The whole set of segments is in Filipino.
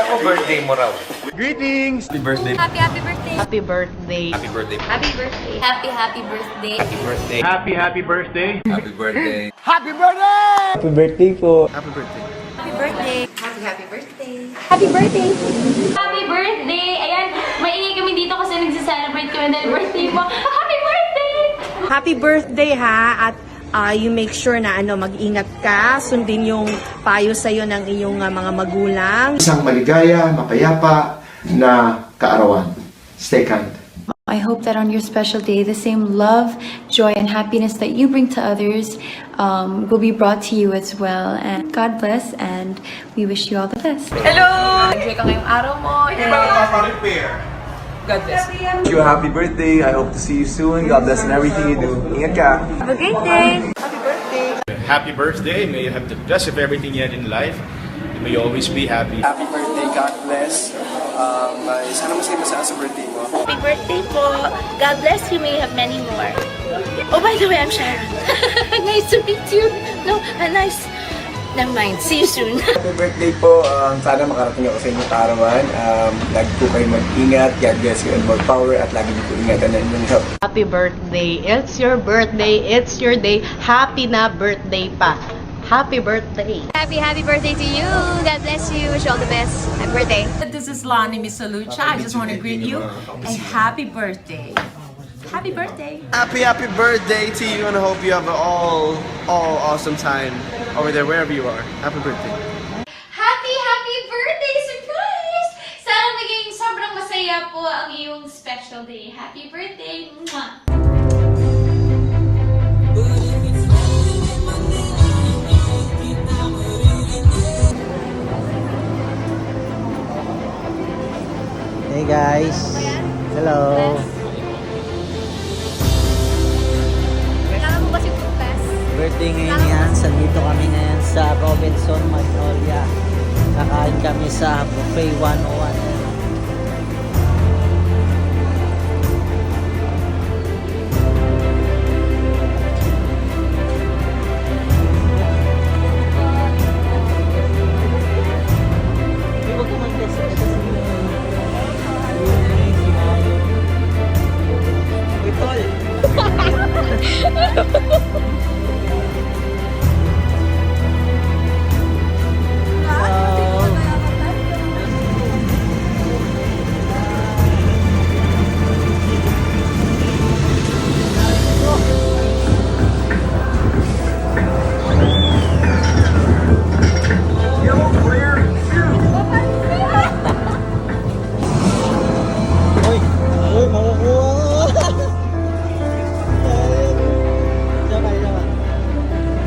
Ako birthday mo raw. Greetings! Happy birthday. Happy birthday. Happy birthday. Happy birthday. Happy birthday. Happy birthday. Happy birthday. Happy birthday. Happy birthday. Happy birthday po. Happy birthday. Happy birthday. Happy birthday. Happy birthday. Happy birthday. Ayan, maingay kami dito kasi nagsa-celebrate kami dahil birthday mo. Happy birthday! Happy birthday ha at you make sure na mag-ingat ka, sundin yung payo sa'yo ng iyong mga magulang. Isang maligaya, mapayapa na kaarawan. Stay kind. I hope that on your special day, the same love, joy, and happiness that you bring to others will be brought to you as well. And God bless, and we wish you all the best. Hello! Enjoy ka ngayong araw mo. God bless. Wish you a happy birthday. I hope to see you soon. God bless in everything you do. Ingat ka. Have a great day! Happy birthday. May you have the best of everything you had in life. May you always be happy. Happy birthday. God bless. Sana masaya sa birthday mo. Happy birthday po. God bless you. May you have many more. Oh, by the way, I'm Sharon. Nice to meet you. No, nice. Never mind. See you soon. Happy birthday po. Sana makarating ako sa inyong kaarawan. Lagi po kayo mag-ingat. God bless you and more power. At lagi niyo po ingatan ng inyong health. Happy birthday! It's your birthday, it's your day. Happy na birthday pa. Happy birthday! Happy birthday to you. God bless you. Wish you all the best. Happy birthday. This is Lonnie Misalucha. I just want to greet you a happy birthday. Happy birthday. Happy birthday to you and I hope you have an all awesome time over there wherever you are. Happy birthday. Happy birthday surprise! Sana maging sobrang masaya po ang iyong special day. Happy birthday! Mwah! Hey guys. Hello. Kailangan mo ba si Pupes? Birthday ngayon yan. Nandito kami ngayon sa Robinson Magnolia. Kakain kami sa Buffet 101.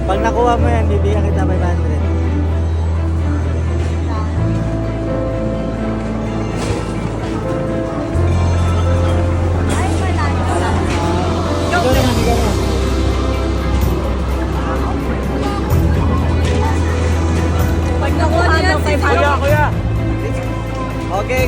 Pag nakuha mo yan, bibigyan kita 500. Pag nakuha niya, Kuya! Okay.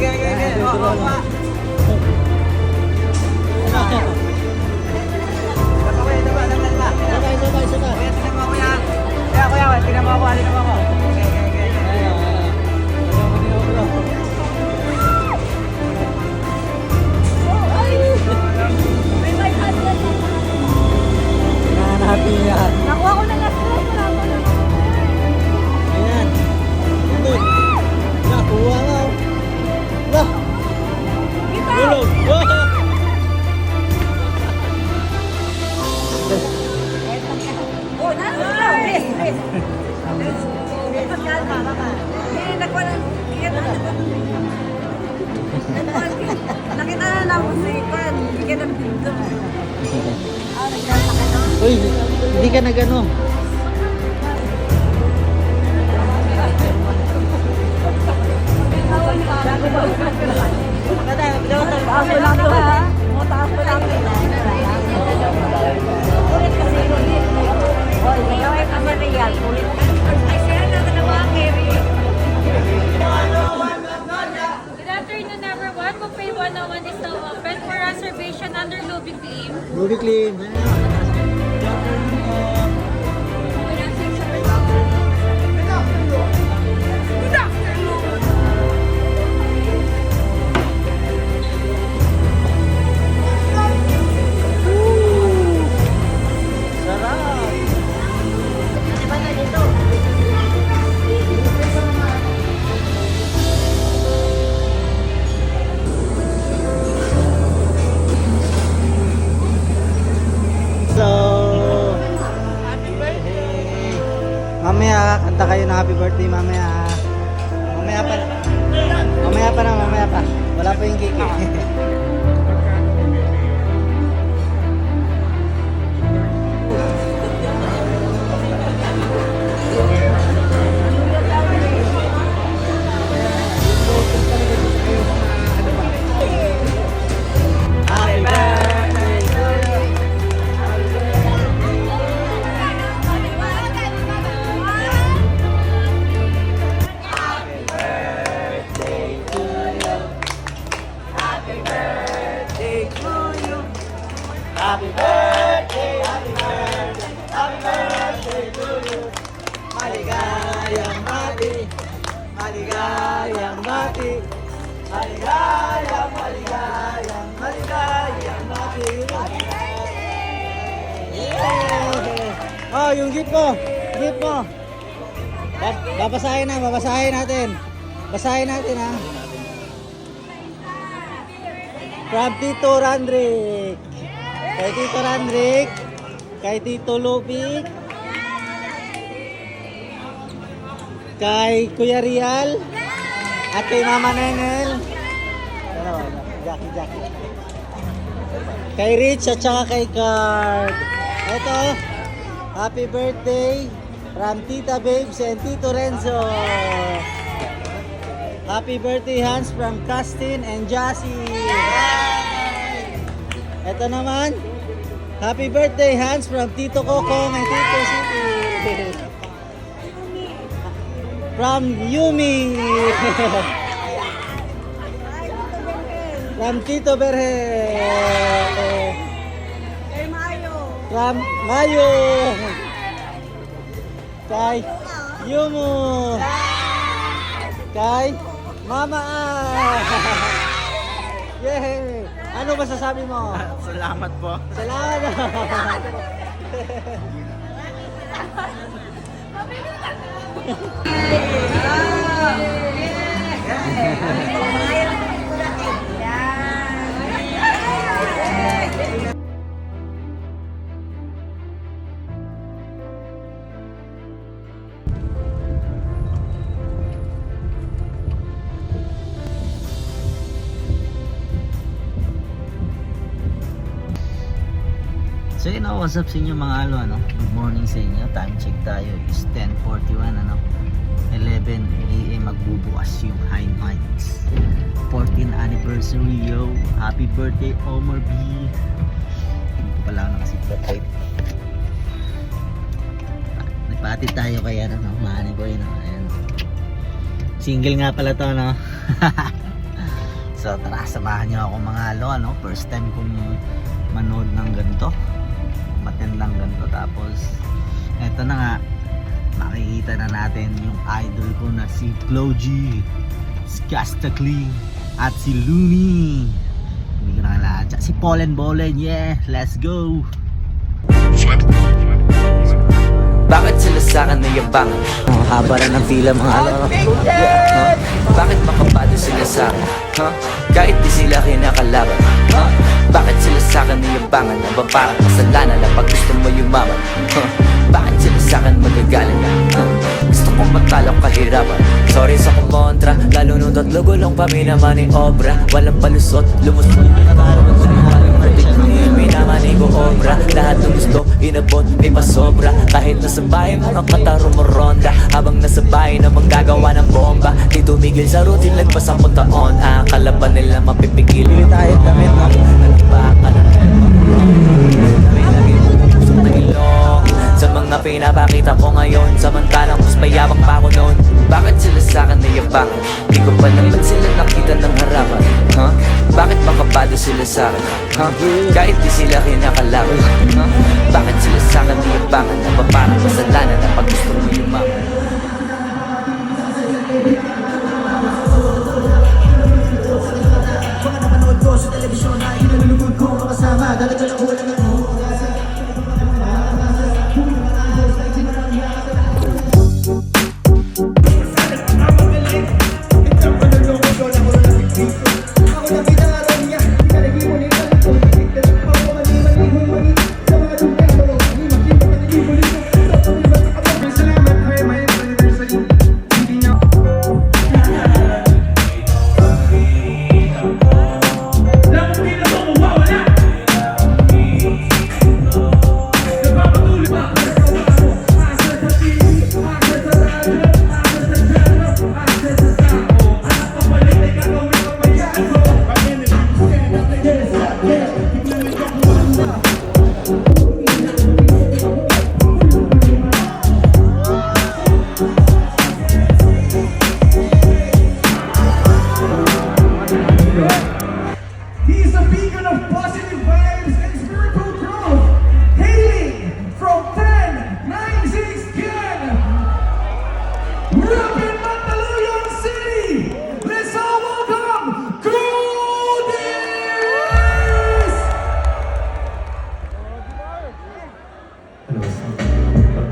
Happy yan. nakuha ko na last time. Ayan. Ito. Nakuha na. Nah. Gulog. Oh, nakita na lang mo sa ipan. Hindi ka na pinto. Uy, hindi ka nag-ano. Taas mo lang to ha. Taas mo lang. Ulit kasi. Oy, ikaw ay kamariyal. Ulit. Ay, siya na naman, Mary. Good afternoon, everyone. Buffet 101 is now open for reservation under Lobby Claim. Ruby Clean. happy birthday mamaya ha. Mamaya pa. Mamaya pa. Wala pa yung cake eh. Maligayang bati. Maligayang bati. Maligayang bati. Oh, yung gift mo. Gift mo. Babasahin natin. Basahin natin ha. From Tito Randrick. Kay Tito Randrick. Kay Tito Lupik. Kay Kuya Rial. At kay Mama Nenel. Jackie. Kay Rich at saka kay Card. Ito. Happy birthday from Tita Babes and Tito Renzo. Happy birthday Hans from Justin and Jassy. Ito naman. Happy birthday Hans from Tito Kokong and Tito City. From Yumi. From Tito Berhe. From Mayo. Kay Yumu. Kay Mama. Yay! Ano masasabi mo? Salamat po. Salamat. So you know, what's up sa inyo mga ano, good morning sa inyo. Time check tayo is 10:41 11 AM magbubukas yung High Nights 14th anniversary. Yo, happy birthday Omar B. Hindi ko pala ako nakasiplat right. Nagpatid tayo kaya Manny Boy ayan. Single nga pala to So tara, samahan nyo ako mga first time kong manood ng ganito, matendang ganito. Tapos eto na nga, makikita na natin yung idol ko na si Flo G, Skastakli at si Looney. Hindi ko na kailangan, si Polen Bolen. Yeah, let's go. Bakit sila sa'kin nayabangan? Haba na ng pila mga Bakit makapado sila sa'kin? Kahit di sila kinakalaban. Bakit sila sa'kin nayabangan? Ang parang kasalanan na pag gusto mo yumaman. Bakit sila sa'kin magagaling? Gusto kong matalo kahirapan. Sorry sa kumontra, lalo nung tatlo gulong pa minamaniobra. Walang palusot, lumusot minamanigo obra. Lahat ng gusto, inabot, may pasobra. Kahit nasa bahay, mga kataro mo ronda. Habang nasa bahay na manggagawa ng bomba. Di tumigil sa routine, lagpas ang taon. Kalaban nila mapipigil. Pili tayo damit may lagi mong pusong na ilong sa mga pinapakita ko ngayon. Samantalang mas payabang pa ako noon. Bakit sila sa'kin nayabangan? Di ko pa naman sila nakita ng harapan. Bakit makapado sila sa'kin? Kahit di sila kinakalaban. Bakit sila sa'kin nayabangan? Na parang kasalanan na pag gusto mo yumaman. Mga napanood ko sa telebisyon na inalulugod ko makasama. Dalaga ng ulan ng bro. He's a beacon of positive vibes and spiritual growth. Hailing from 1096 Ken. We're up in Mandaluyong City. Let's all welcome Goodies!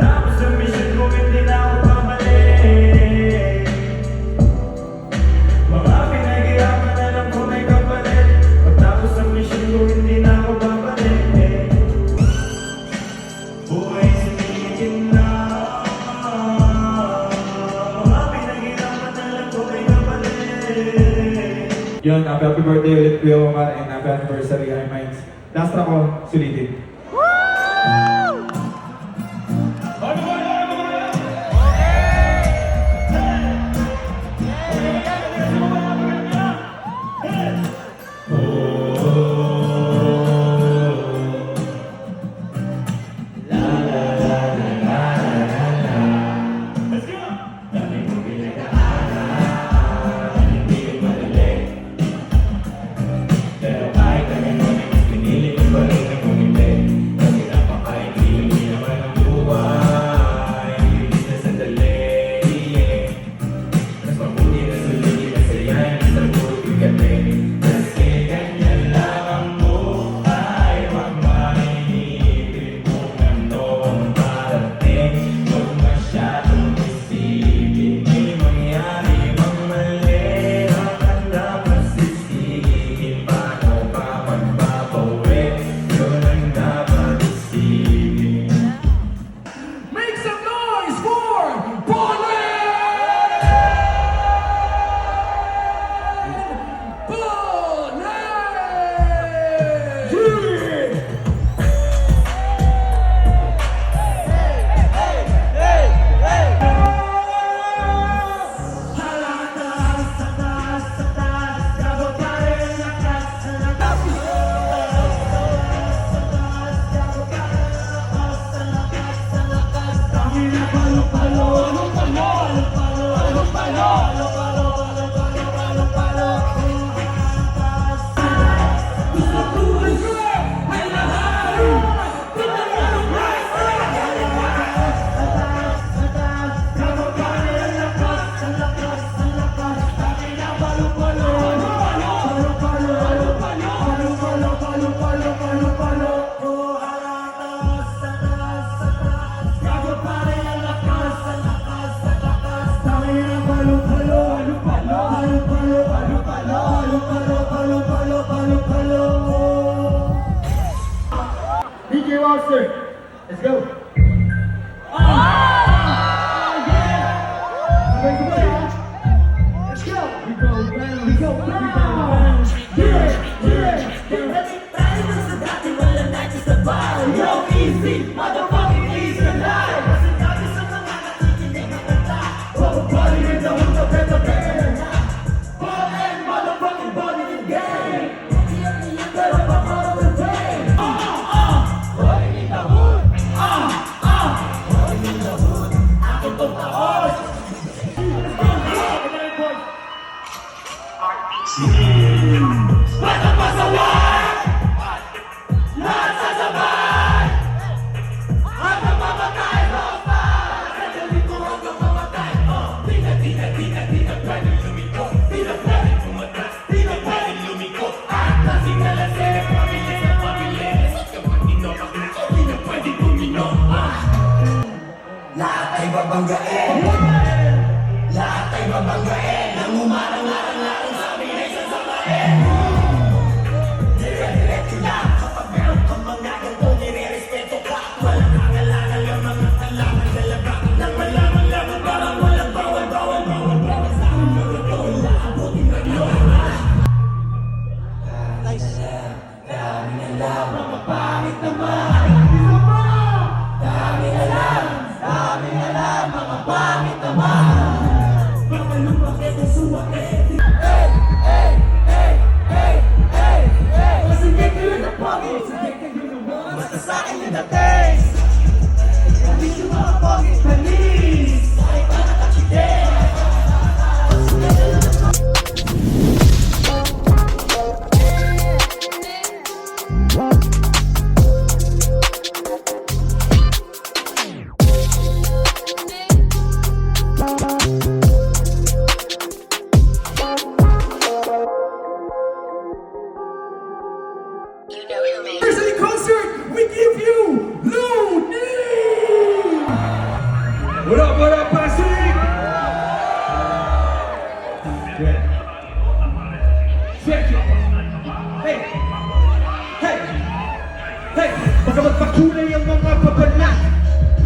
Tapos ang mission ko, hindi na ako babalik. Mga pinaghirapan na lang ko may kapalit. Pagtapos ang mission ko, hindi na ako babalik. Buhay sinigin na. Mga pinaghirapan na lang ko may kapalit. Yun, happy birthday ulit Kuya Omar and happy anniversary High Minds. Last track ko, sulitin. Make some noise for DJ Monster. Let's go. Let's go. We go down. We go down. Yo, easy, motherfucking easy life. Body in the hood of the band. Ball and motherfucking body in game. Better fuck all the day. Body in the hood. Body in the hood. I can put the horse. Basta pasaway. Nasa sabay. Hanggang mamatay. Lahat ay babanggain. Lahat ay babanggain. Nang umarang-arang-arang sa amin ay sasabain. Dire-diretso lang. Kapag meron kang mga ganito, nire-respeto ka. Walang kangalangan lang mga kalaman talaga. Nang malaman lang ang parang walang bawal sa amin mga ito. Laabutin na nyo. Dami na lang, mga pangit naman. Dami na lang, mga pangit Check it. Hey! Hey! Hey! Baka magpakulay ang mga babanat.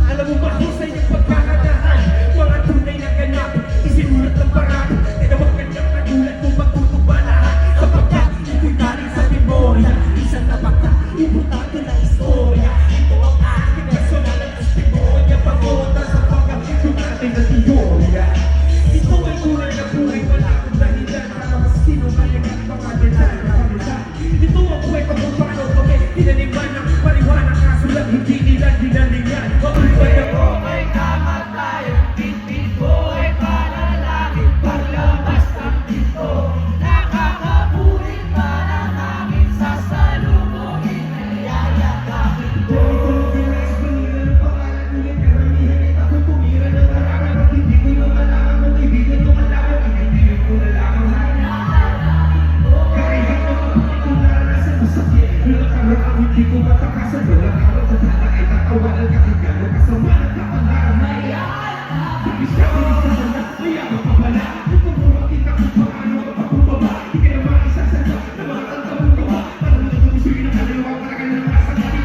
Alam mo mahusay ang pagkakatahan. Mga tunay na ganap, isinulat ng parang. Tinawag ka ng nagulat mo magtutuba lahat. Sapagkat ito'y galing sa memorya. Isang napaka, importante na istorya. Ito ang aking personal at testimonya. Pagkota sa pagkakito natin na teorya. Ito ay tunay na buhay, wala akong dahilan para mas sinungaling at mga detalye. Ito ang kwento kung paano kami tinaniman ng paliwanag kaso lang hindi nila dinalingan. Maulibay ako ay kamatayang bitbit ko ay panalangin paglabas ng dito. Nakakabulit pa ng hangin sa salubungin ay yayakapin ko. Hindi ko matakasan, wala ka ba sa sana ay tatawanan kasi gano'n kasama at kapangarap na Bilis ka, bilis ka sana, mayaman pa pala. Kung pumating ka kung paano mapapubaba, di ka naman isasada na mga kanta mong gawa. Parang natutusuin ang kaliwa, para ka na naman sa kanya.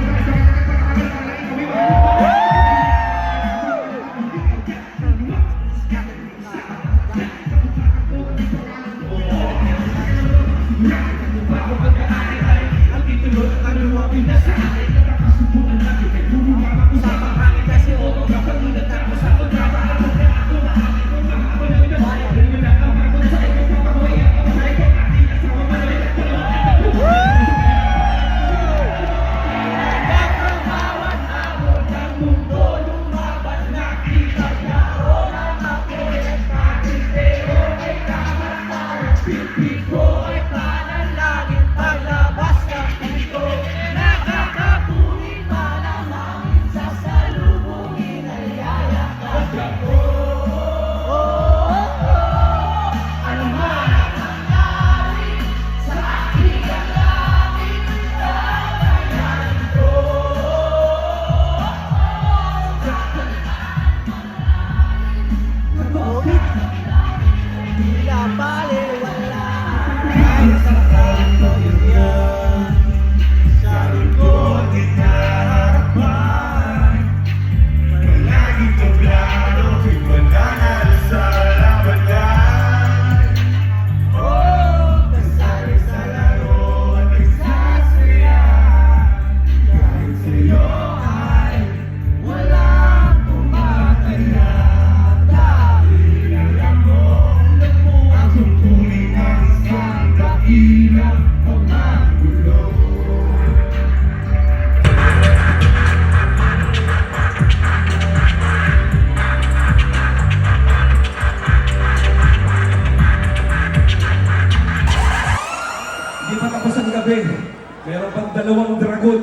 Meron pang 2 dragon.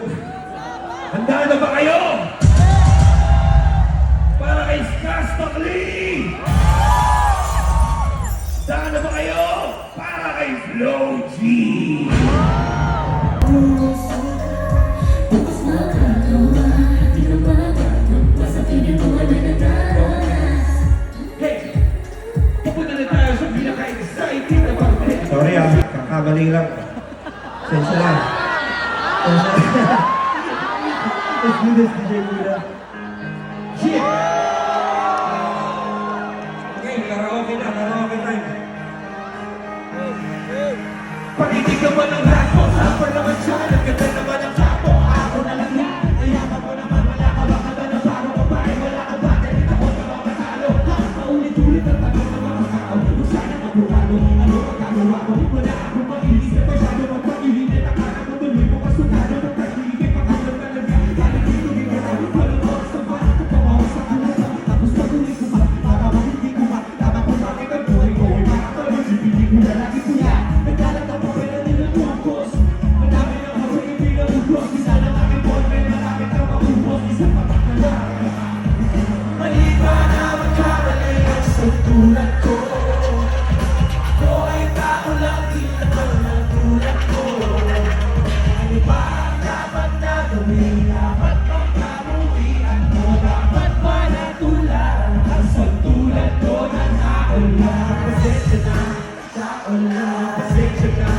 Handa na ba kayo? Para kay Skastakli! Handa na ba kayo? Para kay Flo G! Hey! Pupunta na tayo sa pinaka-exciting na parte. Sorry kakabali lang. Sensya lang. Let's do this, DJ Buddha. Yeah! Okay, karaoke time. Pakinig naman ang rapo, rapper naman siya, nagkanda naman ang kapo. Ako na lang yan, nayaman mo naman, wala ka ba ka na paro babae, wala ka ba, dahil ako na mga matalo. Paulit-ulit ang tanong ng mga tao, kung sana magbuwalo, ano magkagawa ko, wala akong makilig na masyado magpagilitin, akala ko tuloy mo kasunado, ng pag-ibig, pakalang talaga, galing dito, di ka sabi, walang oras sa bahay, kung pamawas sa kalasa, tapos patuloy ko ba, para hindi ko ba, tama ko bakit ang buhay ko, ay makakaloy, hindi ko na lagi ko yan, nagkalat ako, pero nila tuwagos, madami ng mga hindi na ugos, isa lang aking boyfriend, malapit na maubos, isang patak na lang, mali ba na magkamali ang tulad ko, ko ay tao lang, di naman ang tulad ko, ano ba ang dapat na gawin, dapat bang kabuhian mo, dapat ba natulan, ang tulad ko na tao lang, pasensya na, tao lang, pasensya na,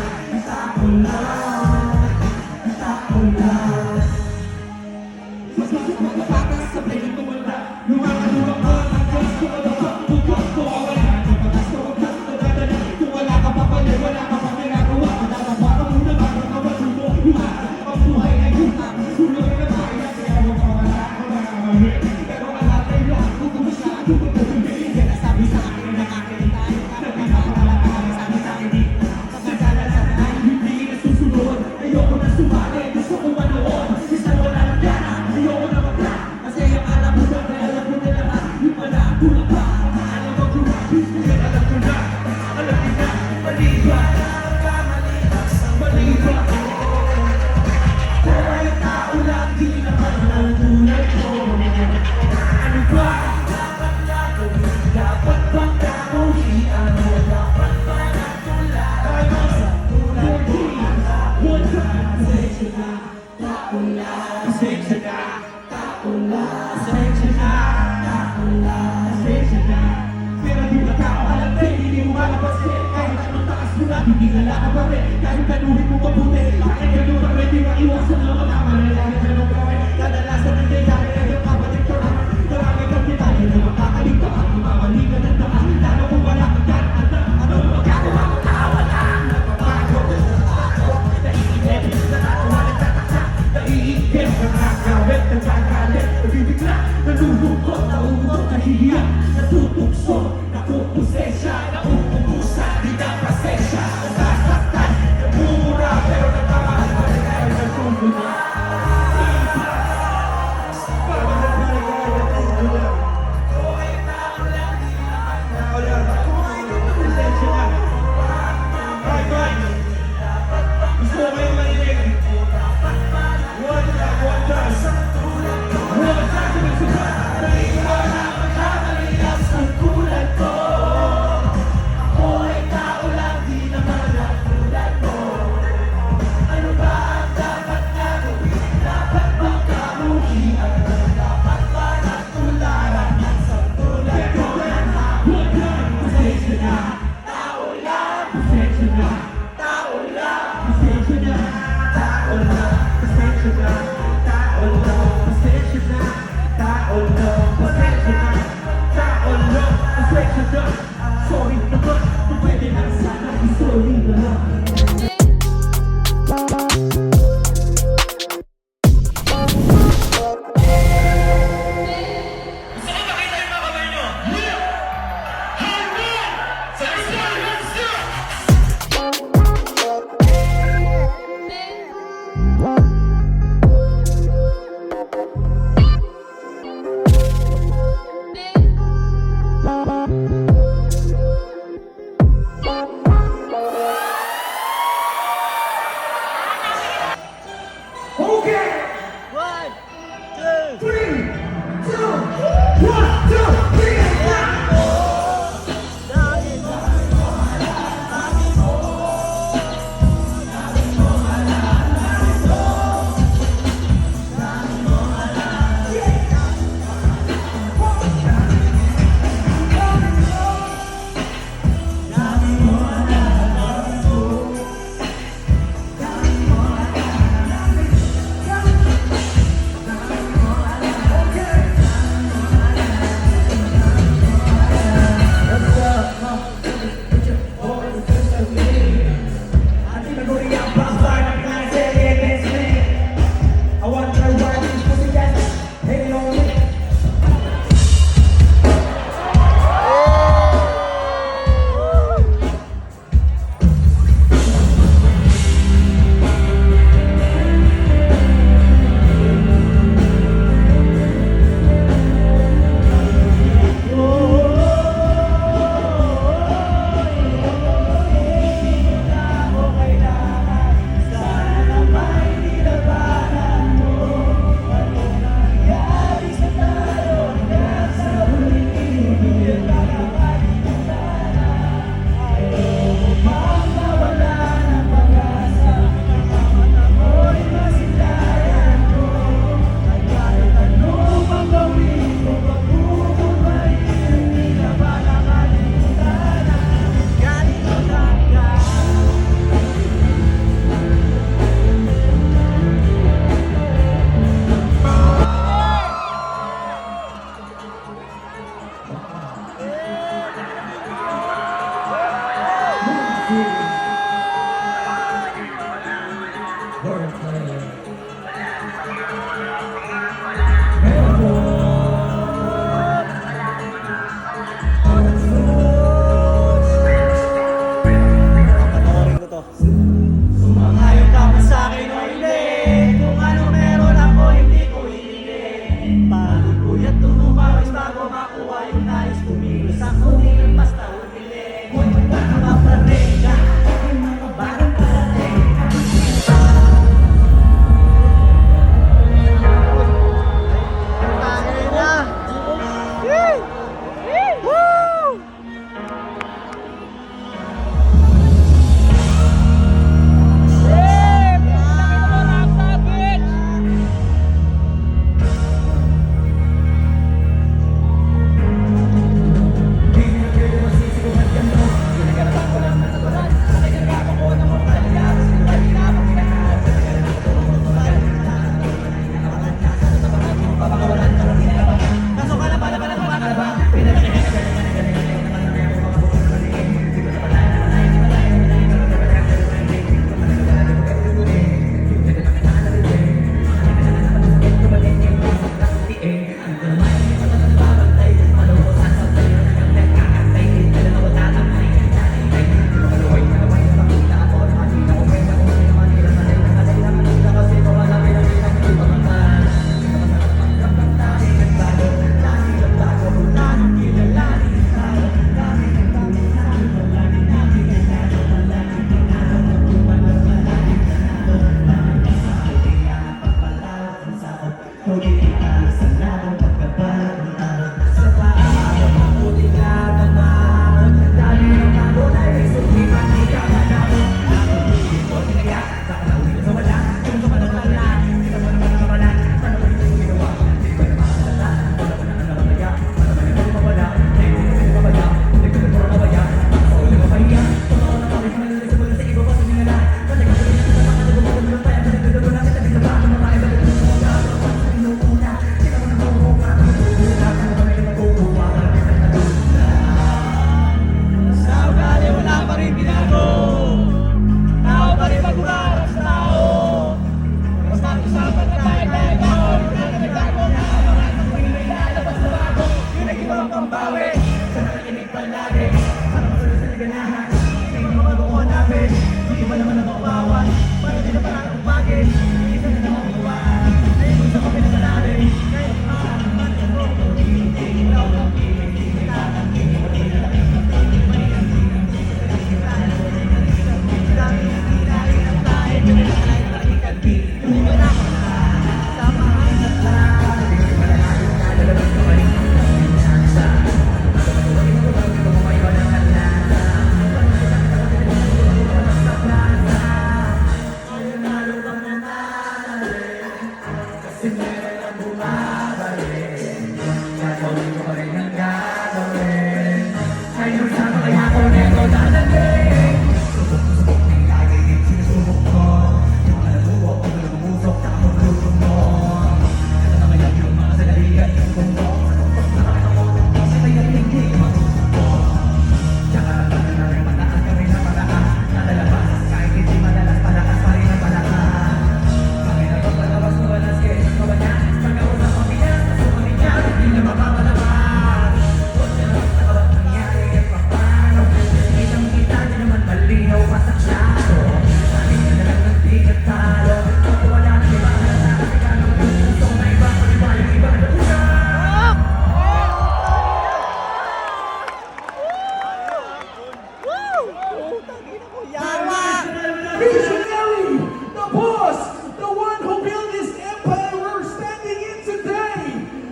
Visionary, the boss, the one who built this empire we're standing in today,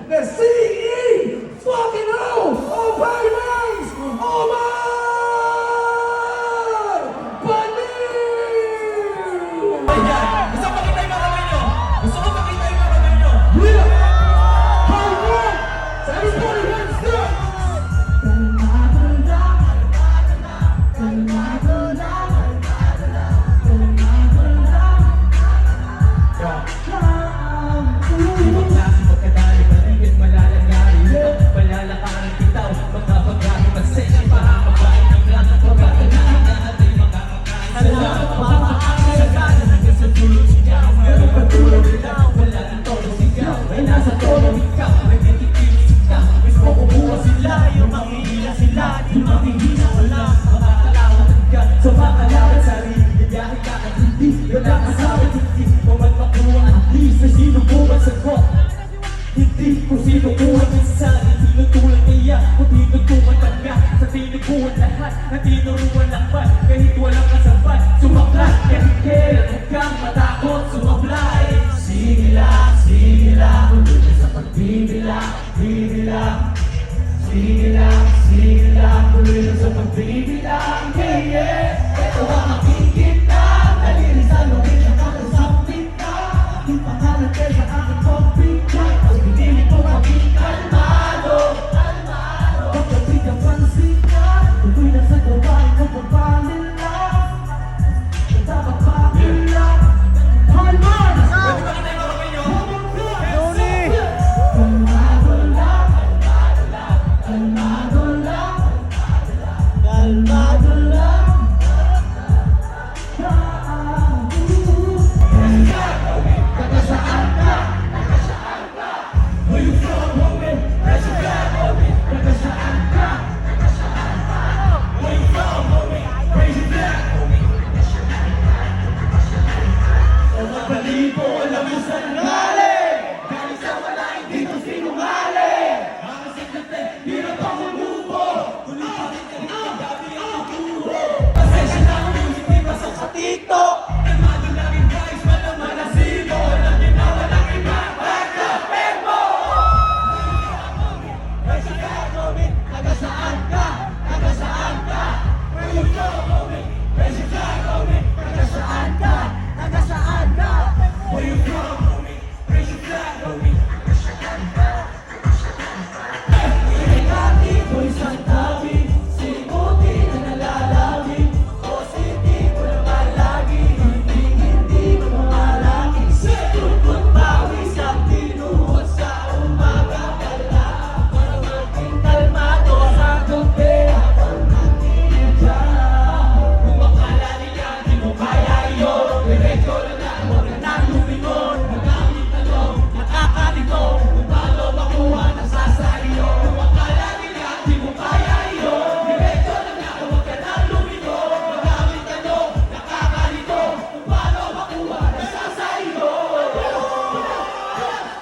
the CEO fucking of Highways, Omar Panin! Gusto ko makita yung mga kamay nyo! Gusto ko makita yung mga kamay nyo! Yeah! Hard work! Everybody hands down! Hindi ko sinukuhan minsan, hindi nutulad niya, kundi nutuman ka sa tinubuhan lahat, na tinuruan lakbat, kahit walang kasabay, sumaklat, kahit kailan, huwag kang matakot, sumablay. Sige lang, tuloy sa pagbibilang, bibilang. Sige lang, tuloy lang sa pagbibilang, yeah, yeah. Ito ang makikita, nalilisan mo rin ang kakasapit ka, di pangalan kayo sa aking pagbibilang. Pinili ko maging kalmado. Pagkabig ang pansin ka, tuloy na sa gawain ng pagpalila. Dapat pakilang Harman! Pwede ba kita yung mga kayo? Tony! Kalmado lang. Kalmado lang. Kalmado lang. Kakasaan ka? Where you from, homie? Raise your flag, homie. Kakasaan ka? Where you from, homie? Raise your flag, homie. Sa mga balibo, alam mo saan galing. Galing sa wala, hindi ko sinungaling. Mga siklate, hirap ako lupo. Tuloy pa rin ka rin, ang gabi ang tuho. Pasensya na ang music, di pasok sa TikTok. Kalmado lang yung guys, malaman na sino. Alam niyo na walang iba, back up, Pembo! Raise your flag, homie. Kakasaan ka? Kakasaan ka? Where you from, homie? Raise your flag, homie. Kakasaan ka? Kakasaan ka? Where you from, homie? Raise your flag, homie. Kakasaan ka? Ikati ko isang tabi, silimuti na nalalabi, positibo naman lagi, hindi mo mamalaki. Tukot pawis ang tinuhod sa umaga pala, para maging kalmado sa gabi. Habang nagtitigyan, kung akala nila di mo kaya yun, diretso lang, huwag na nang lumingon. Magamit talong, nakakalito, kung paano makuha ng sasayo. Kung akala nila di mo kaya yun, diretso lang, huwag ka nang lumingon. Magamit talong, nakakalito, kung paano makuha ng sasayo.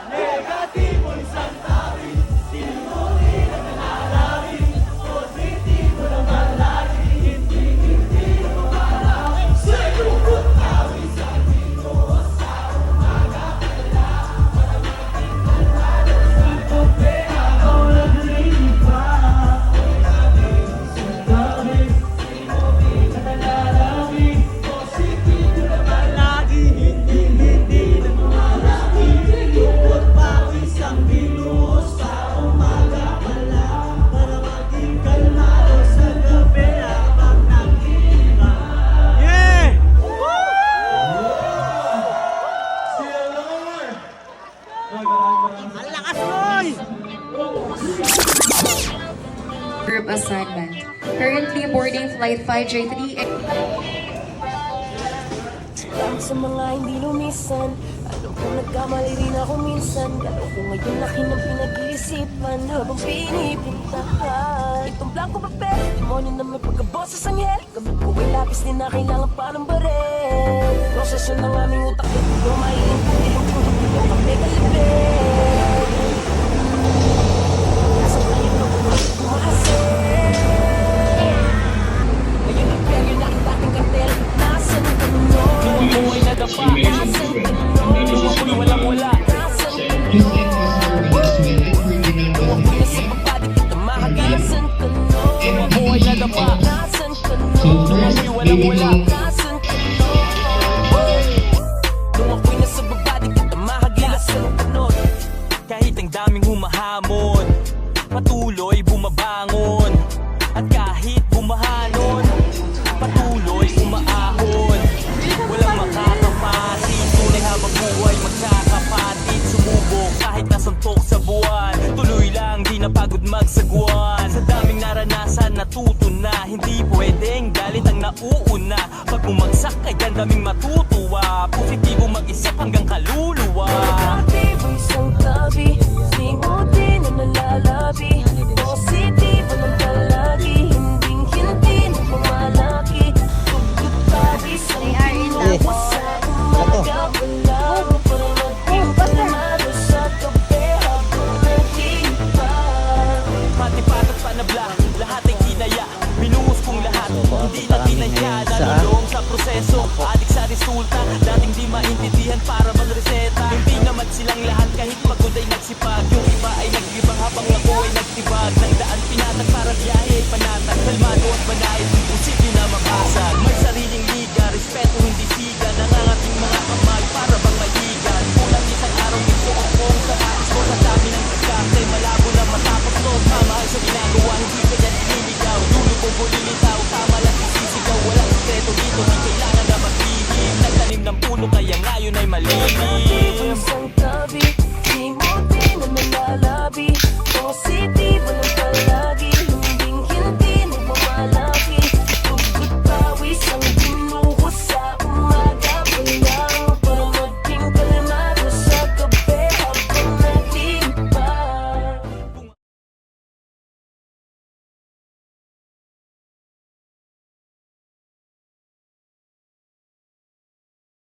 Negatibo isang tabi, sinunod na nanalabi, positibo naman lagi, hindi mo malaki. Sigurot awis ang tinuos sa umaga pala, para maging kalmado sa gabi. Ako naglilipas, isang tabi, sinunod na nanalabi, positibo naman lagi, hindi na malaki. Sigurot awis ang tinuos sa umaga pala, para maging kalmado sa gabi. Habang nagtitipas. Yeah! Group assignment. Currently boarding flight 5J3. Sa mga hindi lumisan, anong Kung nagkamali rin ako minsan, galaw ko ngayon laki ng pinag-iisipan habang pinipintahan itong blanco papel, demonyo na may pagkaboses anghel. Gamit ko ay lapis, di na kailangan pa ng barel. Proseso ng aming utak, ito maiintindihan kung hindi mo kami galibin. Nasa kayo na kumahasin. Ngayon ang peryo na ang dating kartel. Nasaan ka nun? Bumuhay na dapa. Nasaan ka nun? Bumuhay walang wala. Nasaan ka nun? Bumuhay na sa papadik kita makagasan ka nun. Bumuhay na dapa. Nasaan ka nun? Bumuhay walang wala. Nasaan ka nun? Bumuhay na sa papadik kita makagasan ka nun. Kahit ang daming humahamon, patuloy bumabangon. At kahit bumahanon, patuloy umaahon. Walang makakapatid, tunay habang buhay magkakapatid. Sumubok kahit nasuntok sa buwan, tuloy lang di napagod magsagwan. Sa daming naranasan natuto na, hindi pwedeng galit ang nauuna. Pag bumagsak ay gandaming matutuwa, positibo mag-isip hanggang kaluluwa. Positibo isang tabi, di mo din na nalalabi. Positibo ng palagi, hindi na pumalaki. Tugot tabi sa ginawa sa umaga. Walang para maging panalo sa kape habang nag-iiba. Matipatat panabla, lahat ay kinaya. Binuhos kong lahat, hindi na tinaya. Nalulong sa proseso, adik sa resulta. Dating di maintindihan para magreseta. Hindi naman silang lahat kahit pagod ay nagsipag. Yung iba ay naglibang habang ako ay nagtibag. Nagdaan pinatag para biyahe ay panatag. Kalmado at banayad, imposible na makasag. May sariling liga, respeto hindi siga. Nangangating mga kamay para bang maigan. Kulang isang araw nito akong sa atis ko. Sa dami ng pagkakay, malabo na matapos to. Mamahal sa ginagawa, hindi ka yan iniligaw. Lulubog o lilitaw, tama lang isisigaw. Walang sekreto dito, di kailangan na magbihim. Nagtanim ng puno kaya ngayon ay malilim.